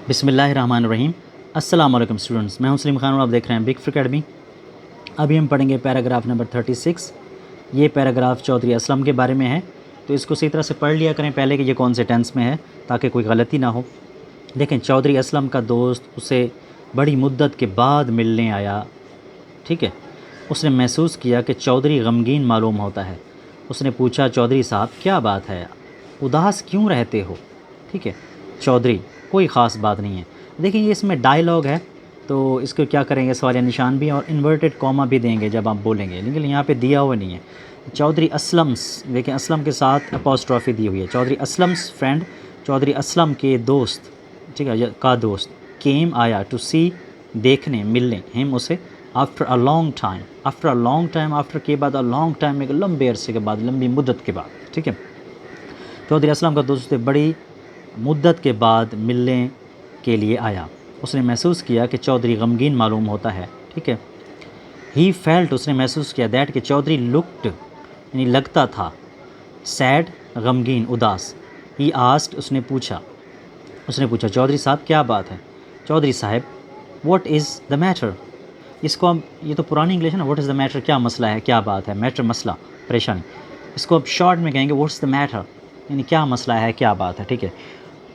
बिस्मिल्लाहिर्रहमानिर्रहीम। अस्सलाम वालेकुम स्टूडेंट्स, मैं हूं सलीम खान और आप देख रहे हैं बिग अकेडमी। अभी हम पढ़ेंगे पैराग्राफ नंबर 36। ये पैराग्राफ चौधरी असलम के बारे में है, तो इसको सही तरह से पढ़ लिया करें पहले कि ये कौन से टेंस में है, ताकि कोई गलती ना हो। देखें, चौधरी असलम का दोस्त उसे बड़ी मुद्दत के बाद मिलने आया। ठीक है, उसने महसूस किया कि चौधरी गमगीन मालूम होता है। उसने पूछा, चौधरी साहब क्या बात है, उदास क्यों रहते हो? ठीक है, चौधरी, कोई ख़ास बात नहीं है। देखिए, ये इसमें डायलॉग है, तो इसको क्या करेंगे, सवालिया निशान भी और इन्वर्टेड कॉमा भी देंगे जब आप बोलेंगे, लेकिन यहाँ पे दिया हुआ नहीं है। चौधरी असलम्स, देखिए असलम के साथ अपॉस्ट्रॉफी दी हुई है। चौधरी असलम्स फ्रेंड, चौधरी असलम के दोस्त, ठीक है, का दोस्त, केम आया, टू सी देखने, मिलने, हिम उसे, after a long time. After a long time, after के बाद अ लॉन्ग टाइम, एक लंबे अरसे के बाद, लंबी मुद्दत के बाद। ठीक है, चौधरी असलम का दोस्त बड़ी मुद्दत के बाद मिलने के लिए आया। उसने महसूस किया कि चौधरी गमगीन मालूम होता है। ठीक है, ही फेल्ट, उसने महसूस किया, दैट कि चौधरी लुक्ड, यानी लगता था, सैड, गमगीन, उदास। ही आस्क्ड, उसने पूछा, चौधरी साहब क्या बात है? चौधरी साहब, व्हाट इज़ द मैटर? इसको हम, ये तो पुरानी इंग्लिश है ना, व्हाट इज़ द मैटर, क्या मसला है, क्या बात है, मैटर मसला, परेशानी। इसको अब शॉर्ट में कहेंगे व्हाट्स द मैटर, यानी क्या मसला है, क्या बात है। ठीक है,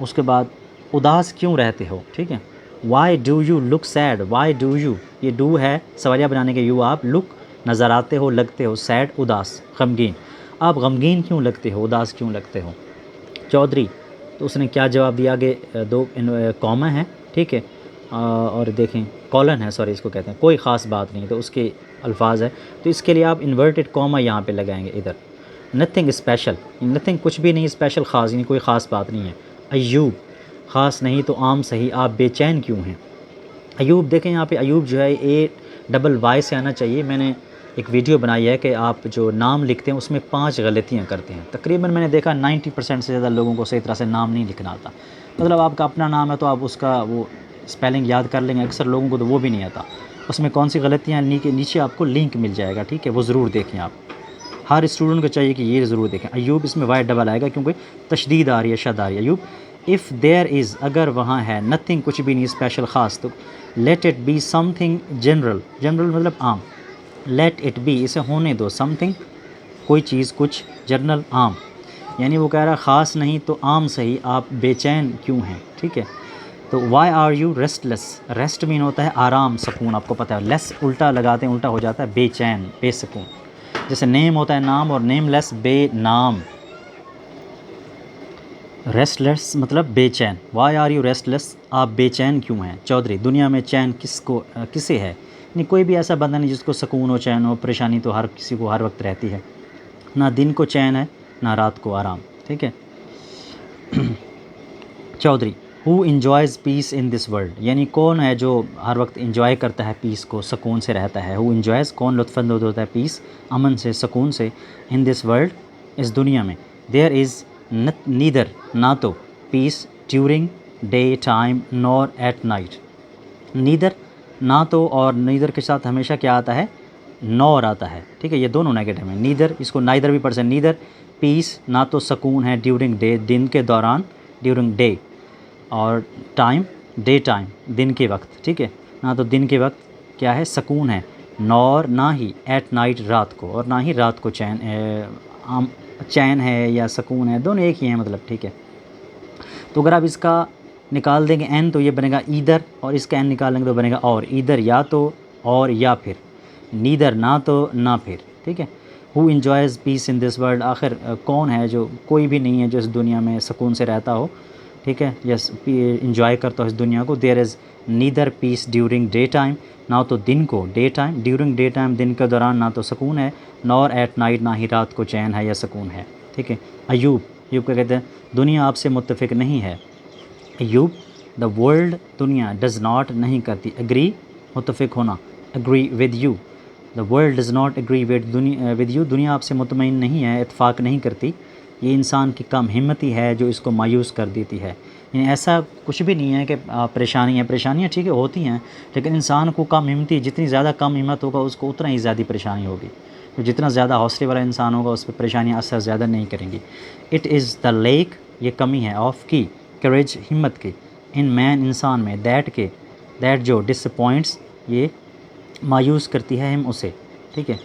उसके बाद उदास क्यों रहते हो? ठीक है, why do you look sad, why do you, ये डू है सवालिया बनाने के, यू आप, लुक नज़र आते हो, लगते हो, सैड उदास, गमगीन, आप गमगीन क्यों लगते हो, उदास क्यों लगते हो? चौधरी, तो उसने क्या जवाब दिया? आगे दो कॉमा है, ठीक है, और देखें कॉलन है, सॉरी इसको कहते हैं, कोई ख़ास बात नहीं, तो उसके अल्फाज है, तो इसके लिए आप इन्वर्टेड कॉमा यहाँ पे लगाएंगे इधर। नथिंग स्पेशल, नथिंग कुछ भी नहीं, स्पेशल ख़ास, यानी कोई ख़ास बात नहीं है। अयूब, ख़ास नहीं तो आम सही, आप बेचैन क्यों हैं? अयूब, देखें यहाँ पे अयूब जो है AYY से आना चाहिए। मैंने एक वीडियो बनाई है कि आप जो नाम लिखते हैं उसमें 5 गलतियाँ करते हैं। तकरीबन मैंने देखा 90% से ज़्यादा लोगों को सही तरह से नाम नहीं लिखना आता। मतलब आपका अपना नाम है तो आप उसका वो स्पेलिंग याद कर लेंगे, अक्सर लोगों को तो वो भी नहीं आता। उसमें कौन सी गलतियाँ, नीचे आपको लिंक मिल जाएगा, ठीक है, वो ज़रूर देखें आप। हर स्टूडेंट को चाहिए कि ये ज़रूर देखें। अयूब, इसमें वाई डबल आएगा क्योंकि तशदीद आ रही है, शद आ रही है। अयूब, इफ़ देयर इज़, अगर वहाँ है, नथिंग कुछ भी नहीं, स्पेशल ख़ास, तो let it be something general, general मतलब आम, लेट इट बी, इसे होने दो, समथिंग कोई चीज़, कुछ, जनरल आम, यानी वो कह रहा ख़ास नहीं तो आम सही, आप बेचैन क्यों हैं? ठीक है, तो why are you restless, rest mean होता है आराम, सुकून, आपको पता है, लेस उल्टा लगाते हैं, उल्टा हो जाता है बेचैन, बेसुकून। जैसे नेम होता है नाम, और नेमलेस बेनाम। रेस्टलेस मतलब बेचैन। वाई आर यू रेस्टलेस, आप बेचैन क्यों हैं? चौधरी, दुनिया में चैन किसे है? नहीं, कोई भी ऐसा बंदा नहीं जिसको सुकून हो, चैन हो। परेशानी तो हर किसी को हर वक्त रहती है, ना दिन को चैन है ना रात को आराम। ठीक है, Chaudhary, who enjoys peace in this world, यानी कौन है जो हर वक्त इंजॉय करता है पीस को, सुकून से रहता है। हु इन्जॉयज़, कौन लुत्फ़अंदोज़ होता है पीस, अमन से, सुकून से, इन दिस वर्ल्ड, इस दुनिया में। देयर इज़ नीदर, ना तो, peace during day time nor at night. Neither, ना तो, और नीदर के साथ हमेशा क्या आता है? नॉर आता है। ठीक है, ये दोनों नेगेटिव हैं। नीदर, इसको नाइदर भी पढ़ सकते, नीदर पीस, ना तो सुकून है, ड्यूरिंग डे, दिन के दौरान, ड्यूरिंग डे, और टाइम, डे टाइम, दिन के वक्त। ठीक है, ना तो दिन के वक्त क्या है, सुकून है, नॉर, ना ही, एट नाइट, रात को, और ना ही रात को चैन, चैन है या सुकून है, दोनों एक ही हैं मतलब। ठीक है, तो अगर आप इसका निकाल देंगे एन, तो ये बनेगा ईदर, और इसका एन निकाल लेंगे तो बनेगा और। ईदर या तो, और या फिर, नीदर ना तो ना फिर। ठीक है, who enjoys peace in this world, आखिर कौन है जो, कोई भी नहीं है जो इस दुनिया में सुकून से रहता हो। ठीक है, यस, इंजॉय करता हो इस दुनिया को। There is neither peace during day time, ना तो दिन को, day time, during day time, दिन के दौरान ना तो सुकून है, नॉर एट नाइट, ना ही रात को चैन है या सुकून है। ठीक है, अयूब, अयूब क्या कहते हैं? दुनिया आपसे मुत्तफ़िक नहीं है। अयूब, द वर्ल्ड, दुनिया, डज़ नॉट, नहीं करती, एग्री, मुत्तफ़िक होना, agree with you, the world does not agree with you, दुनिया आपसे मुतमईन नहीं है, इत्फाक़ नहीं करती। ये इंसान की कम हिम्मती है जो इसको मायूस कर देती है। यानी ऐसा कुछ भी नहीं है कि परेशानियाँ ठीक है होती हैं, लेकिन इंसान को कम हिम्मती, जितनी ज़्यादा कम हिम्मत होगा उसको उतना ही ज़्यादा परेशानी होगी। तो जितना ज़्यादा हौसले वाला इंसान होगा उस पर परेशानियाँ असर ज़्यादा नहीं करेंगी। इट इज़ द लेक, ये कमी है, ऑफ की, करेज, हिम्मत की, इन मैन इंसान में, दैट जो डिसअपॉइंट्स ये मायूस करती है हिम उसे, ठीक है।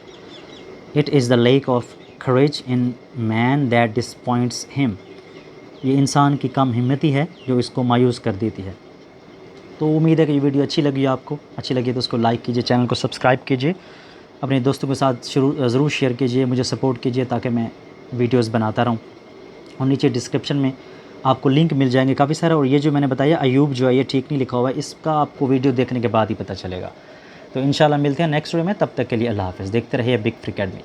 It is the lake of courage in man that disappoints him, ये इंसान की कम हिम्मती है जो इसको मायूस कर देती है। तो उम्मीद है कि ये वीडियो अच्छी लगी आपको, अच्छी लगी तो उसको लाइक कीजिए, चैनल को सब्सक्राइब कीजिए, अपने दोस्तों के साथ ज़रूर शेयर कीजिए, मुझे सपोर्ट कीजिए ताकि मैं वीडियोस बनाता रहूं। और नीचे डिस्क्रिप्शन में आपको लिंक मिल जाएंगे काफ़ी सारे। और ये जो मैंने बताया अयूब जो है ये ठीक नहीं लिखा हुआ है, इसका आपको वीडियो देखने के बाद ही पता चलेगा। तो इंशाल्लाह मिलते हैं नेक्स्ट वीडियो में, तब तक के लिए अल्लाह हाफ़िज़। देखते रहिए बिग फ्री अकेडमी।